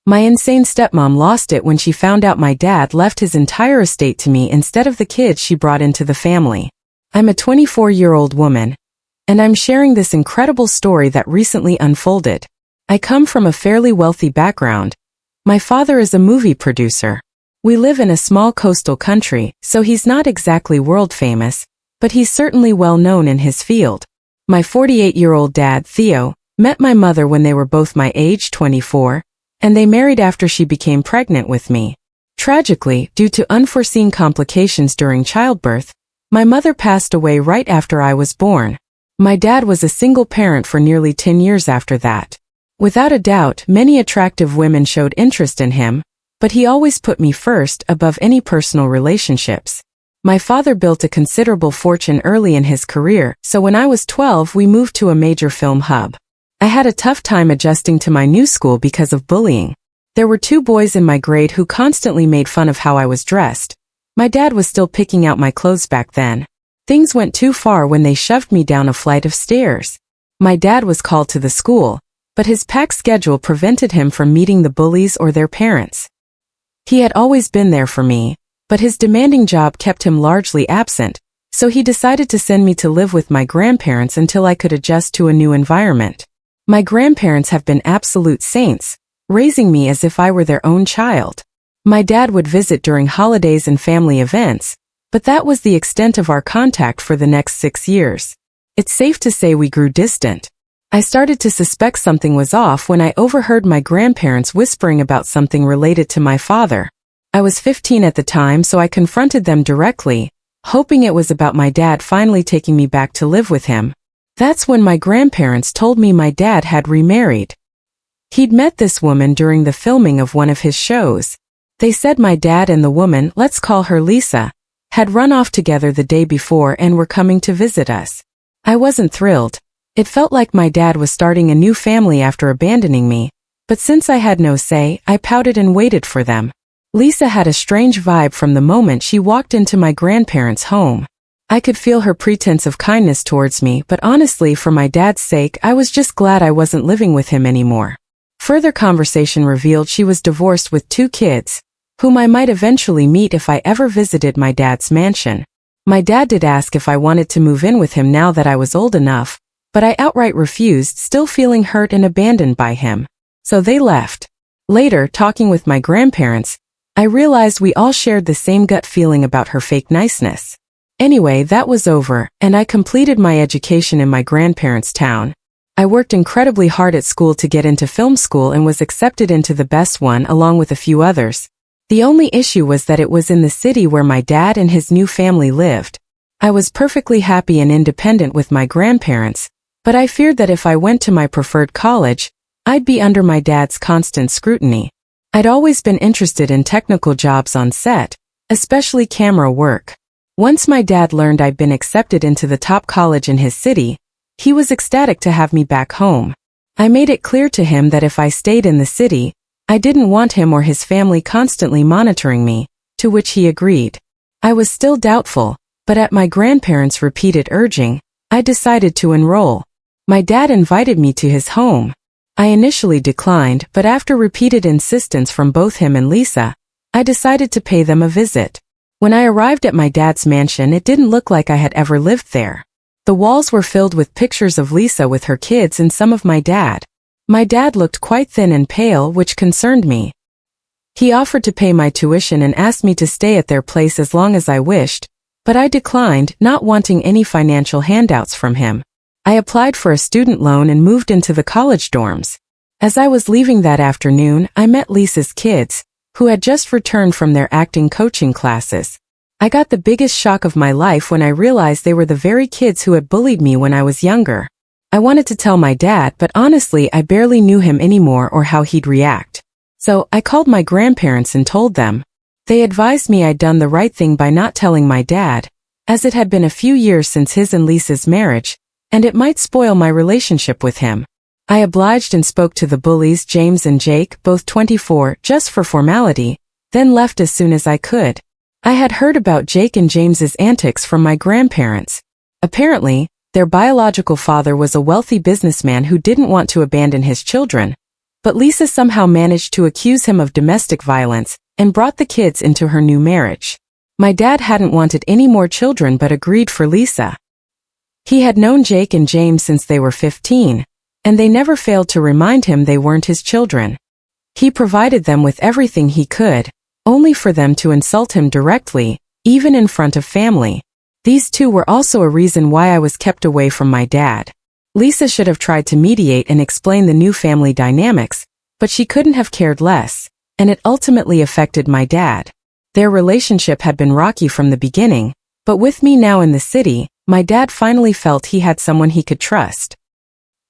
My insane stepmom lost it when she found out my dad left his entire estate to me instead of the kids she brought into the family. I'm a 24-year-old woman, and I'm sharing this incredible story that recently unfolded. I come from a fairly wealthy background. My father is a movie producer. We live in a small coastal country, so he's not exactly world famous, but he's certainly well known in his field. My 48-year-old dad, Theo, met my mother when they were both my age, 24, and they married after she became pregnant with me. Tragically, due to unforeseen complications during childbirth, my mother passed away right after I was born. My dad was a single parent for nearly 10 years after that. Without a doubt, many attractive women showed interest in him, but he always put me first above any personal relationships. My father built a considerable fortune early in his career, so when I was 12 we moved to a major film hub. I had a tough time adjusting to my new school because of bullying. There were 2 boys in my grade who constantly made fun of how I was dressed. My dad was still picking out my clothes back then. Things went too far when they shoved me down a flight of stairs. My dad was called to the school, but his packed schedule prevented him from meeting the bullies or their parents. He had always been there for me, but his demanding job kept him largely absent, so he decided to send me to live with my grandparents until I could adjust to a new environment. My grandparents have been absolute saints, raising me as if I were their own child. My dad would visit during holidays and family events, but that was the extent of our contact for the next 6 years. It's safe to say we grew distant. I started to suspect something was off when I overheard my grandparents whispering about something related to my father. I was 15 at the time, so I confronted them directly, hoping it was about my dad finally taking me back to live with him. That's when my grandparents told me my dad had remarried. He'd met this woman during the filming of one of his shows. They said my dad and the woman, let's call her Lisa, had run off together the day before and were coming to visit us. I wasn't thrilled. It felt like my dad was starting a new family after abandoning me, but since I had no say, I pouted and waited for them. Lisa had a strange vibe from the moment she walked into my grandparents' home. I could feel her pretense of kindness towards me, but honestly, for my dad's sake, I was just glad I wasn't living with him anymore. Further conversation revealed she was divorced with 2 kids, whom I might eventually meet if I ever visited my dad's mansion. My dad did ask if I wanted to move in with him now that I was old enough, but I outright refused, still feeling hurt and abandoned by him. So they left. Later, talking with my grandparents, I realized we all shared the same gut feeling about her fake niceness. Anyway, that was over, and I completed my education in my grandparents' town. I worked incredibly hard at school to get into film school and was accepted into the best one along with a few others. The only issue was that it was in the city where my dad and his new family lived. I was perfectly happy and independent with my grandparents, but I feared that if I went to my preferred college, I'd be under my dad's constant scrutiny. I'd always been interested in technical jobs on set, especially camera work. Once my dad learned I'd been accepted into the top college in his city, he was ecstatic to have me back home. I made it clear to him that if I stayed in the city, I didn't want him or his family constantly monitoring me, to which he agreed. I was still doubtful, but at my grandparents' repeated urging, I decided to enroll. My dad invited me to his home. I initially declined, but after repeated insistence from both him and Lisa, I decided to pay them a visit. When I arrived at my dad's mansion, it didn't look like I had ever lived there. The walls were filled with pictures of Lisa with her kids and some of my dad. My dad looked quite thin and pale, which concerned me. He offered to pay my tuition and asked me to stay at their place as long as I wished, but I declined, not wanting any financial handouts from him. I applied for a student loan and moved into the college dorms. As I was leaving that afternoon, I met Lisa's kids, who had just returned from their acting coaching classes. I got the biggest shock of my life when I realized they were the very kids who had bullied me when I was younger. I wanted to tell my dad, but honestly I barely knew him anymore or how he'd react. So, I called my grandparents and told them. They advised me I'd done the right thing by not telling my dad, as it had been a few years since his and Lisa's marriage, and it might spoil my relationship with him. I obliged and spoke to the bullies, James and Jake, both 24, just for formality, then left as soon as I could. I had heard about Jake and James's antics from my grandparents. Apparently, their biological father was a wealthy businessman who didn't want to abandon his children, But Lisa somehow managed to accuse him of domestic violence and brought the kids into her new marriage. My dad hadn't wanted any more children but agreed for Lisa. He had known Jake and James since they were 15, and they never failed to remind him they weren't his children. He provided them with everything he could, only for them to insult him directly, even in front of family. These two were also a reason why I was kept away from my dad. Lisa should have tried to mediate and explain the new family dynamics, but she couldn't have cared less, and it ultimately affected my dad. Their relationship had been rocky from the beginning, but with me now in the city, my dad finally felt he had someone he could trust.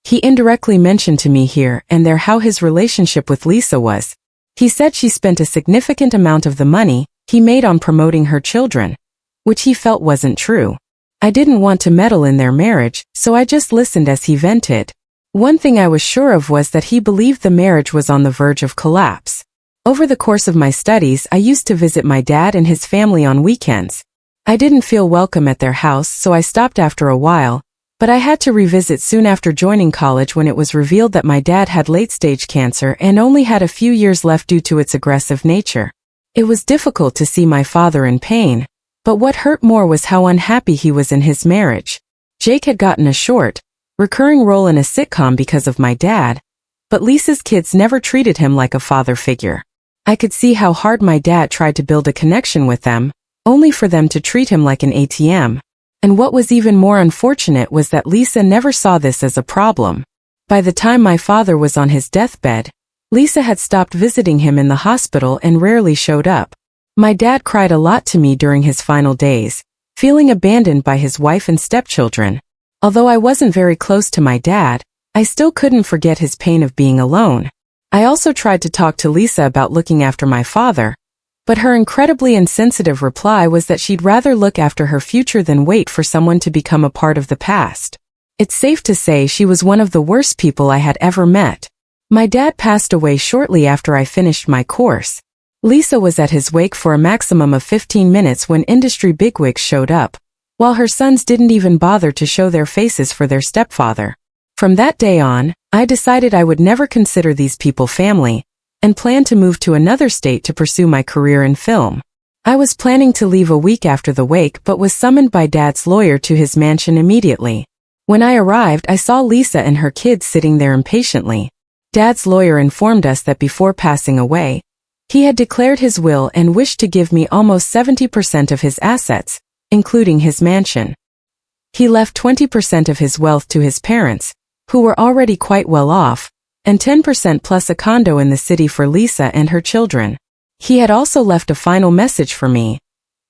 He indirectly mentioned to me here and there how his relationship with Lisa was. He said she spent a significant amount of the money he made on promoting her children, which he felt wasn't true. I didn't want to meddle in their marriage, so I just listened as he vented. One thing I was sure of was that he believed the marriage was on the verge of collapse. Over the course of my studies, I used to visit my dad and his family on weekends. I didn't feel welcome at their house, so I stopped after a while, but I had to revisit soon after joining college when it was revealed that my dad had late-stage cancer and only had a few years left due to its aggressive nature. It was difficult to see my father in pain, but what hurt more was how unhappy he was in his marriage. Jake had gotten a short, recurring role in a sitcom because of my dad, but Lisa's kids never treated him like a father figure. I could see how hard my dad tried to build a connection with them, only for them to treat him like an ATM. And what was even more unfortunate was that Lisa never saw this as a problem. By the time my father was on his deathbed, Lisa had stopped visiting him in the hospital and rarely showed up. My dad cried a lot to me during his final days, feeling abandoned by his wife and stepchildren. Although I wasn't very close to my dad, I still couldn't forget his pain of being alone. I also tried to talk to Lisa about looking after my father, but her incredibly insensitive reply was that she'd rather look after her future than wait for someone to become a part of the past. It's safe to say she was one of the worst people I had ever met. My dad passed away shortly after I finished my course. Lisa was at his wake for a maximum of 15 minutes when industry bigwigs showed up, while her sons didn't even bother to show their faces for their stepfather. From that day on, I decided I would never consider these people family, and planned to move to another state to pursue my career in film. I was planning to leave a week after the wake but was summoned by Dad's lawyer to his mansion immediately. When I arrived, I saw Lisa and her kids sitting there impatiently. Dad's lawyer informed us that before passing away, he had declared his will and wished to give me almost 70% of his assets, including his mansion. He left 20% of his wealth to his parents, who were already quite well off, and 10% plus a condo in the city for Lisa and her children. He had also left a final message for me,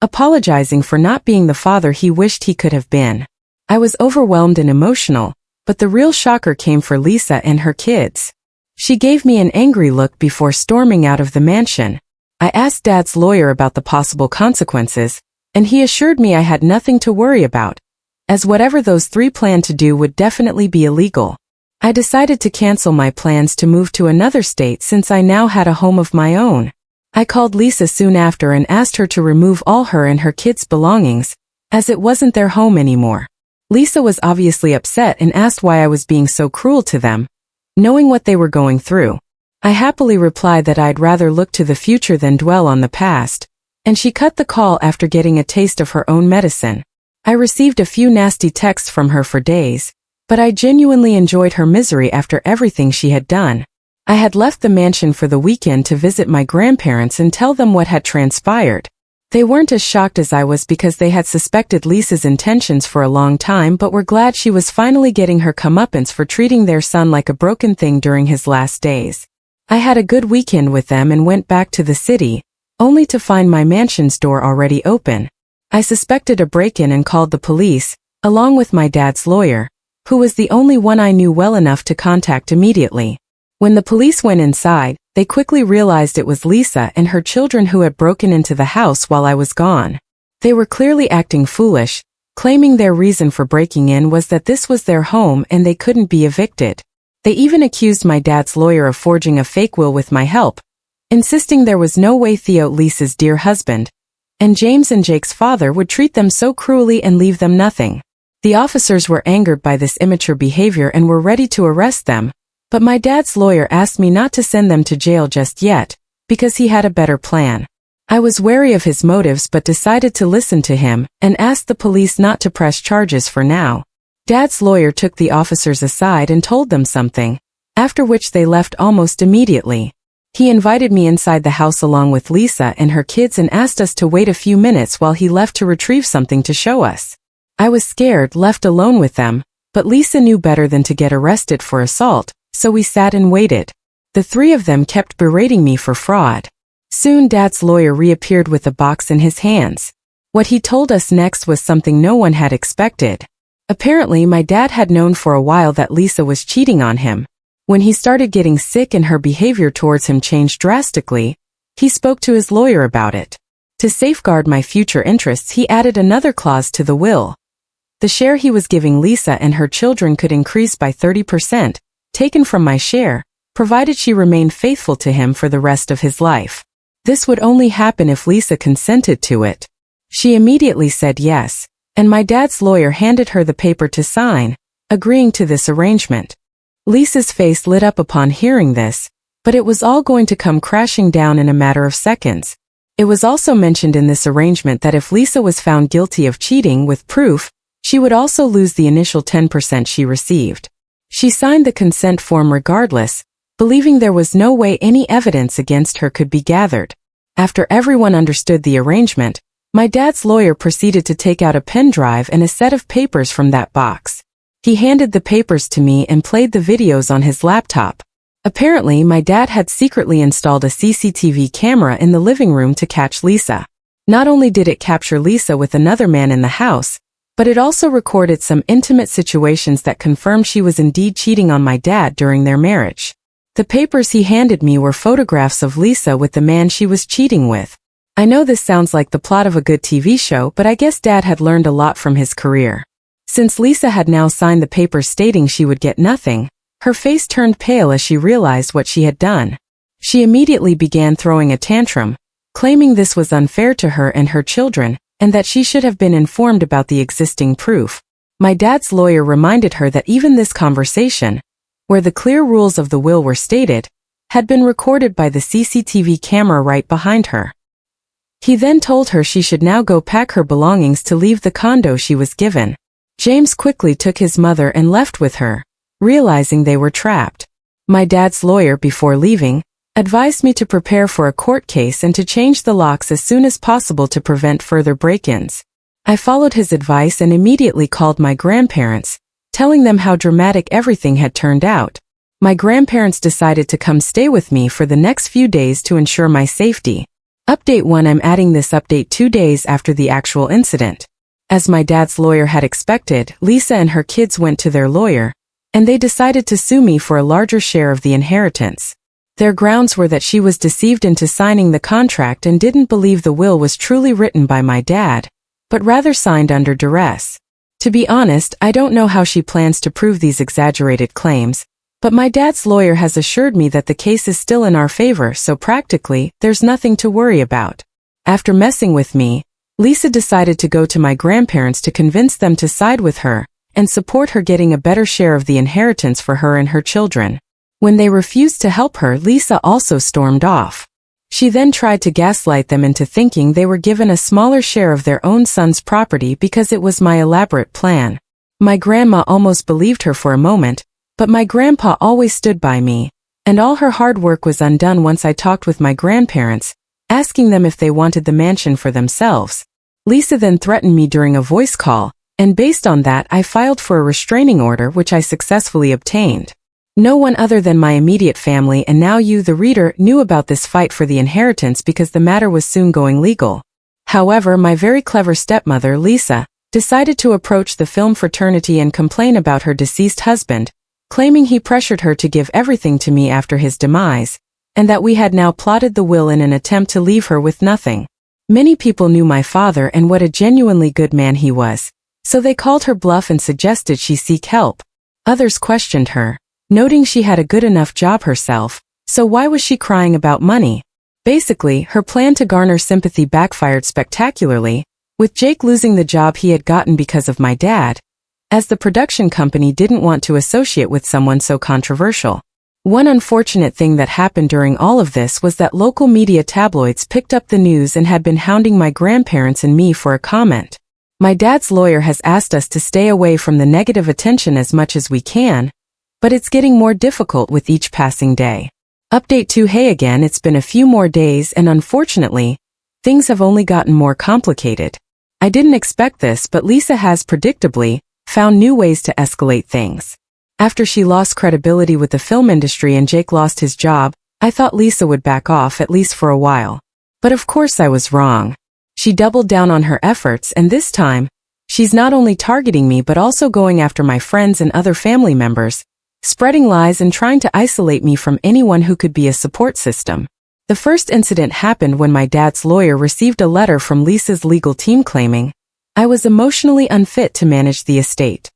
apologizing for not being the father he wished he could have been. I was overwhelmed and emotional, but the real shocker came for Lisa and her kids. She gave me an angry look before storming out of the mansion. I asked Dad's lawyer about the possible consequences, and he assured me I had nothing to worry about, as whatever those three planned to do would definitely be illegal. I decided to cancel my plans to move to another state since I now had a home of my own. I called Lisa soon after and asked her to remove all her and her kids' belongings, as it wasn't their home anymore. Lisa was obviously upset and asked why I was being so cruel to them, knowing what they were going through. I happily replied that I'd rather look to the future than dwell on the past, and she cut the call after getting a taste of her own medicine. I received a few nasty texts from her for days, but I genuinely enjoyed her misery after everything she had done. I had left the mansion for the weekend to visit my grandparents and tell them what had transpired. They weren't as shocked as I was because they had suspected Lisa's intentions for a long time but were glad she was finally getting her comeuppance for treating their son like a broken thing during his last days. I had a good weekend with them and went back to the city, only to find my mansion's door already open. I suspected a break-in and called the police, along with my dad's lawyer, who was the only one I knew well enough to contact immediately. When the police went inside, they quickly realized it was Lisa and her children who had broken into the house while I was gone. They were clearly acting foolish, claiming their reason for breaking in was that this was their home and they couldn't be evicted. They even accused my dad's lawyer of forging a fake will with my help, insisting there was no way Theo, Lisa's dear husband, and James and Jake's father would treat them so cruelly and leave them nothing. The officers were angered by this immature behavior and were ready to arrest them, But my dad's lawyer asked me not to send them to jail just yet, because he had a better plan. I was wary of his motives but decided to listen to him and asked the police not to press charges for now. Dad's lawyer took the officers aside and told them something, after which they left almost immediately. He invited me inside the house along with Lisa and her kids and asked us to wait a few minutes while he left to retrieve something to show us. I was scared, left alone with them, but Lisa knew better than to get arrested for assault, so we sat and waited. The three of them kept berating me for fraud. Soon Dad's lawyer reappeared with a box in his hands. What he told us next was something no one had expected. Apparently my dad had known for a while that Lisa was cheating on him. When he started getting sick and her behavior towards him changed drastically, he spoke to his lawyer about it. To safeguard my future interests, he added another clause to the will. The share he was giving Lisa and her children could increase by 30%, taken from my share, provided she remained faithful to him for the rest of his life. This would only happen if Lisa consented to it. She immediately said yes, and my dad's lawyer handed her the paper to sign, agreeing to this arrangement. Lisa's face lit up upon hearing this, but it was all going to come crashing down in a matter of seconds. It was also mentioned in this arrangement that if Lisa was found guilty of cheating with proof, she would also lose the initial 10% she received. She signed the consent form regardless, believing there was no way any evidence against her could be gathered. After everyone understood the arrangement, my dad's lawyer proceeded to take out a pen drive and a set of papers from that box. He handed the papers to me and played the videos on his laptop. Apparently, my dad had secretly installed a CCTV camera in the living room to catch Lisa. Not only did it capture Lisa with another man in the house, but it also recorded some intimate situations that confirmed she was indeed cheating on my dad during their marriage. The papers he handed me were photographs of Lisa with the man she was cheating with. I know this sounds like the plot of a good TV show, but I guess Dad had learned a lot from his career. Since Lisa had now signed the papers stating she would get nothing, her face turned pale as she realized what she had done. She immediately began throwing a tantrum, claiming this was unfair to her and her children, and that she should have been informed about the existing proof. My dad's lawyer reminded her that even this conversation, where the clear rules of the will were stated, had been recorded by the CCTV camera right behind her. He then told her she should now go pack her belongings to leave the condo she was given. James quickly took his mother and left with her, realizing they were trapped. My dad's lawyer, before leaving, advised me to prepare for a court case and to change the locks as soon as possible to prevent further break-ins. I followed his advice and immediately called my grandparents, telling them how dramatic everything had turned out. My grandparents decided to come stay with me for the next few days to ensure my safety. Update 1. I'm adding this update 2 days after the actual incident. As my dad's lawyer had expected, Lisa and her kids went to their lawyer, and they decided to sue me for a larger share of the inheritance. Their grounds were that she was deceived into signing the contract and didn't believe the will was truly written by my dad, but rather signed under duress. To be honest, I don't know how she plans to prove these exaggerated claims, but my dad's lawyer has assured me that the case is still in our favor, so practically, there's nothing to worry about. After messing with me, Lisa decided to go to my grandparents to convince them to side with her and support her getting a better share of the inheritance for her and her children. When they refused to help her, Lisa also stormed off. She then tried to gaslight them into thinking they were given a smaller share of their own son's property because it was my elaborate plan. My grandma almost believed her for a moment, but my grandpa always stood by me, and all her hard work was undone once I talked with my grandparents, asking them if they wanted the mansion for themselves. Lisa then threatened me during a voice call, and based on that I filed for a restraining order which I successfully obtained. No one other than my immediate family and now you, the reader, knew about this fight for the inheritance because the matter was soon going legal. However, my very clever stepmother, Lisa, decided to approach the film fraternity and complain about her deceased husband, claiming he pressured her to give everything to me after his demise, and that we had now plotted the will in an attempt to leave her with nothing. Many people knew my father and what a genuinely good man he was, so they called her bluff and suggested she seek help. Others questioned her, noting she had a good enough job herself, so why was she crying about money? Basically, her plan to garner sympathy backfired spectacularly, with Jake losing the job he had gotten because of my dad, as the production company didn't want to associate with someone so controversial. One unfortunate thing that happened during all of this was that local media tabloids picked up the news and had been hounding my grandparents and me for a comment. My dad's lawyer has asked us to stay away from the negative attention as much as we can, but it's getting more difficult with each passing day. Update 2. Hey again, it's been a few more days and unfortunately, things have only gotten more complicated. I didn't expect this, but Lisa has predictably found new ways to escalate things. After she lost credibility with the film industry and Jake lost his job, I thought Lisa would back off at least for a while. But of course I was wrong. She doubled down on her efforts and this time, she's not only targeting me but also going after my friends and other family members, spreading lies and trying to isolate me from anyone who could be a support system. The first incident happened when my dad's lawyer received a letter from Lisa's legal team claiming I was emotionally unfit to manage the estate.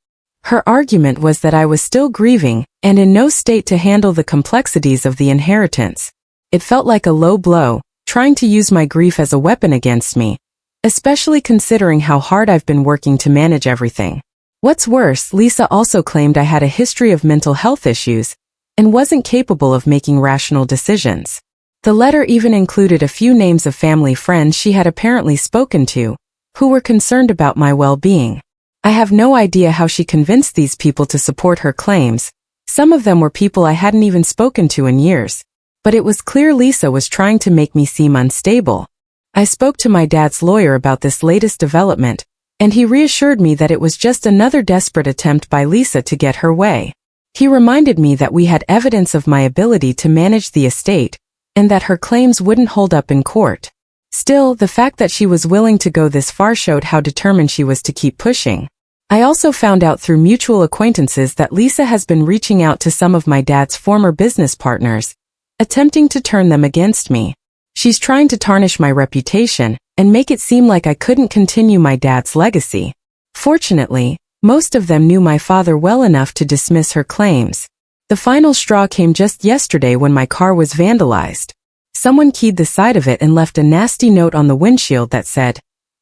Her argument was that I was still grieving and in no state to handle the complexities of the inheritance. It felt like a low blow, trying to use my grief as a weapon against me, especially considering how hard I've been working to manage everything. What's worse, Lisa also claimed I had a history of mental health issues and wasn't capable of making rational decisions. The letter even included a few names of family friends she had apparently spoken to, who were concerned about my well-being. I have no idea how she convinced these people to support her claims. Some of them were people I hadn't even spoken to in years. But it was clear Lisa was trying to make me seem unstable. I spoke to my dad's lawyer about this latest development, and he reassured me that it was just another desperate attempt by Lisa to get her way. He reminded me that we had evidence of my ability to manage the estate, and that her claims wouldn't hold up in court. Still, the fact that she was willing to go this far showed how determined she was to keep pushing. I also found out through mutual acquaintances that Lisa has been reaching out to some of my dad's former business partners, attempting to turn them against me. She's trying to tarnish my reputation and make it seem like I couldn't continue my dad's legacy. Fortunately, most of them knew my father well enough to dismiss her claims. The final straw came just yesterday when my car was vandalized. Someone keyed the side of it and left a nasty note on the windshield that said,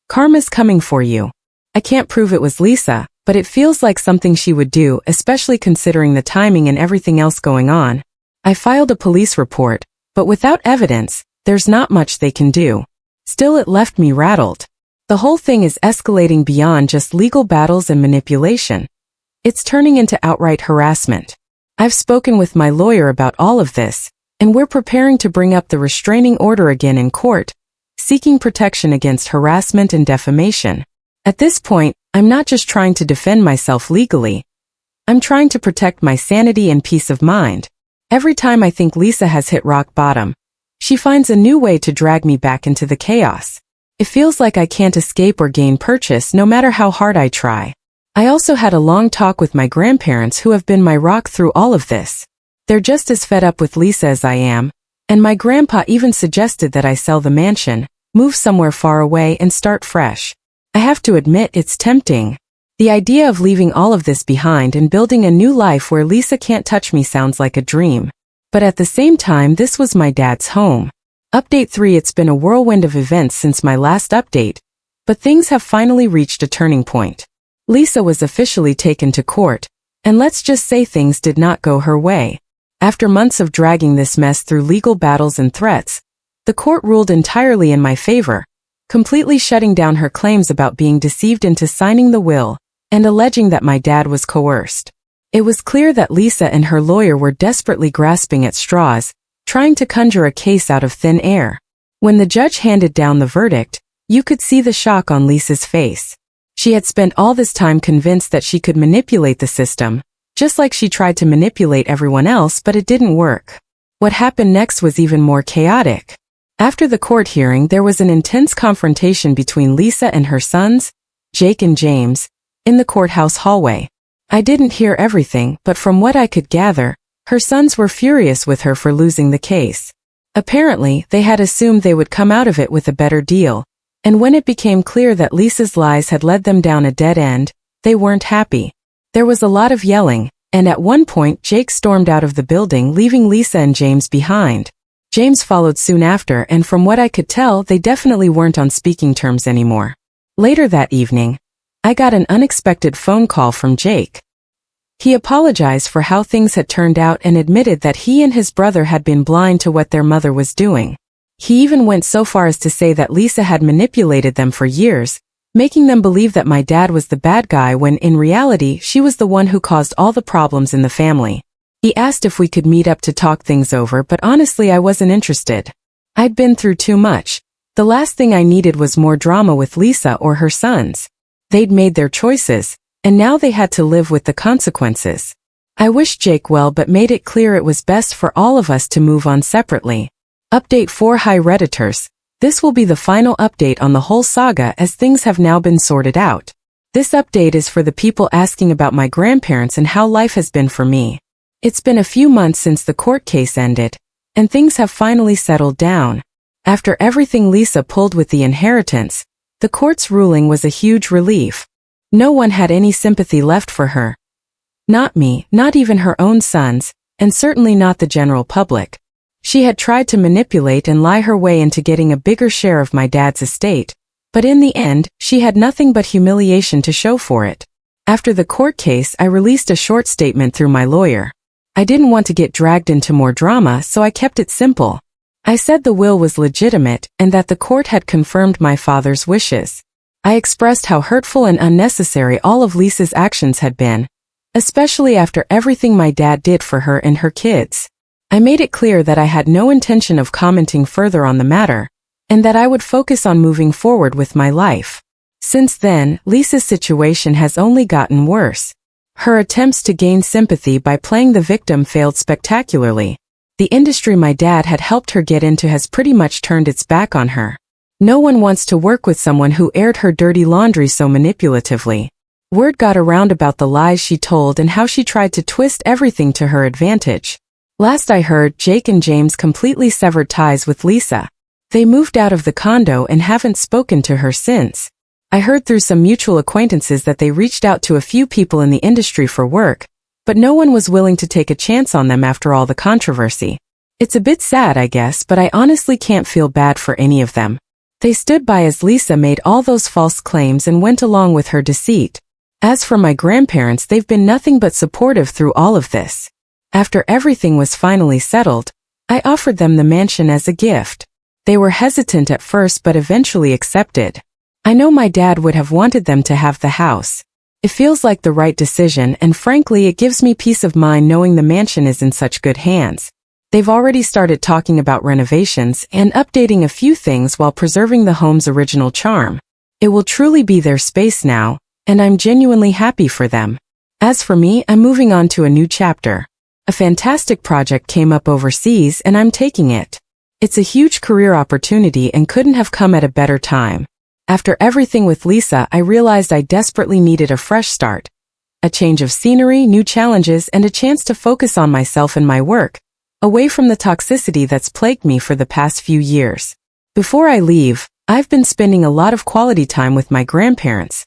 "Karma's coming for you." I can't prove it was Lisa, but it feels like something she would do, especially considering the timing and everything else going on. I filed a police report, but without evidence, there's not much they can do. Still, it left me rattled. The whole thing is escalating beyond just legal battles and manipulation. It's turning into outright harassment. I've spoken with my lawyer about all of this, and we're preparing to bring up the restraining order again in court, seeking protection against harassment and defamation. At this point, I'm not just trying to defend myself legally. I'm trying to protect my sanity and peace of mind. Every time I think Lisa has hit rock bottom, she finds a new way to drag me back into the chaos. It feels like I can't escape or gain purchase no matter how hard I try. I also had a long talk with my grandparents who have been my rock through all of this. They're just as fed up with Lisa as I am, and my grandpa even suggested that I sell the mansion, move somewhere far away and start fresh. I have to admit it's tempting. The idea of leaving all of this behind and building a new life where Lisa can't touch me sounds like a dream. But at the same time, this was my dad's home. Update 3. It's been a whirlwind of events since my last update, but things have finally reached a turning point. Lisa was officially taken to court, and let's just say things did not go her way. After months of dragging this mess through legal battles and threats, the court ruled entirely in my favor, completely shutting down her claims about being deceived into signing the will and alleging that my dad was coerced. It was clear that Lisa and her lawyer were desperately grasping at straws, trying to conjure a case out of thin air. When the judge handed down the verdict, you could see the shock on Lisa's face. She had spent all this time convinced that she could manipulate the system, just like she tried to manipulate everyone else, but it didn't work. What happened next was even more chaotic. After the court hearing, there was an intense confrontation between Lisa and her sons, Jake and James, in the courthouse hallway. I didn't hear everything, but from what I could gather, her sons were furious with her for losing the case. Apparently, they had assumed they would come out of it with a better deal, and when it became clear that Lisa's lies had led them down a dead end, they weren't happy. There was a lot of yelling, and at one point Jake stormed out of the building, leaving Lisa and James behind. James followed soon after, and from what I could tell, they definitely weren't on speaking terms anymore. Later that evening, I got an unexpected phone call from Jake. He apologized for how things had turned out and admitted that he and his brother had been blind to what their mother was doing. He even went so far as to say that Lisa had manipulated them for years, making them believe that my dad was the bad guy when in reality she was the one who caused all the problems in the family. He asked if we could meet up to talk things over, but honestly I wasn't interested. I'd been through too much. The last thing I needed was more drama with Lisa or her sons. They'd made their choices, and now they had to live with the consequences. I wished Jake well but made it clear it was best for all of us to move on separately. Update 4. Hi Redditors. This will be the final update on the whole saga as things have now been sorted out. This update is for the people asking about my grandparents and how life has been for me. It's been a few months since the court case ended, and things have finally settled down. After everything Lisa pulled with the inheritance, the court's ruling was a huge relief. No one had any sympathy left for her. Not me, not even her own sons, and certainly not the general public. She had tried to manipulate and lie her way into getting a bigger share of my dad's estate, but in the end, she had nothing but humiliation to show for it. After the court case, I released a short statement through my lawyer. I didn't want to get dragged into more drama, so I kept it simple. I said the will was legitimate and that the court had confirmed my father's wishes. I expressed how hurtful and unnecessary all of Lisa's actions had been, especially after everything my dad did for her and her kids. I made it clear that I had no intention of commenting further on the matter, and that I would focus on moving forward with my life. Since then, Lisa's situation has only gotten worse. Her attempts to gain sympathy by playing the victim failed spectacularly. The industry my dad had helped her get into has pretty much turned its back on her. No one wants to work with someone who aired her dirty laundry so manipulatively. Word got around about the lies she told and how she tried to twist everything to her advantage. Last I heard, Jake and James completely severed ties with Lisa. They moved out of the condo and haven't spoken to her since. I heard through some mutual acquaintances that they reached out to a few people in the industry for work, but no one was willing to take a chance on them after all the controversy. It's a bit sad, I guess, but I honestly can't feel bad for any of them. They stood by as Lisa made all those false claims and went along with her deceit. As for my grandparents, they've been nothing but supportive through all of this. After everything was finally settled, I offered them the mansion as a gift. They were hesitant at first but eventually accepted. I know my dad would have wanted them to have the house. It feels like the right decision, and frankly it gives me peace of mind knowing the mansion is in such good hands. They've already started talking about renovations and updating a few things while preserving the home's original charm. It will truly be their space now, and I'm genuinely happy for them. As for me, I'm moving on to a new chapter. A fantastic project came up overseas and I'm taking it. It's a huge career opportunity and couldn't have come at a better time. After everything with Lisa, I realized I desperately needed a fresh start. A change of scenery, new challenges, and a chance to focus on myself and my work, away from the toxicity that's plagued me for the past few years. Before I leave, I've been spending a lot of quality time with my grandparents.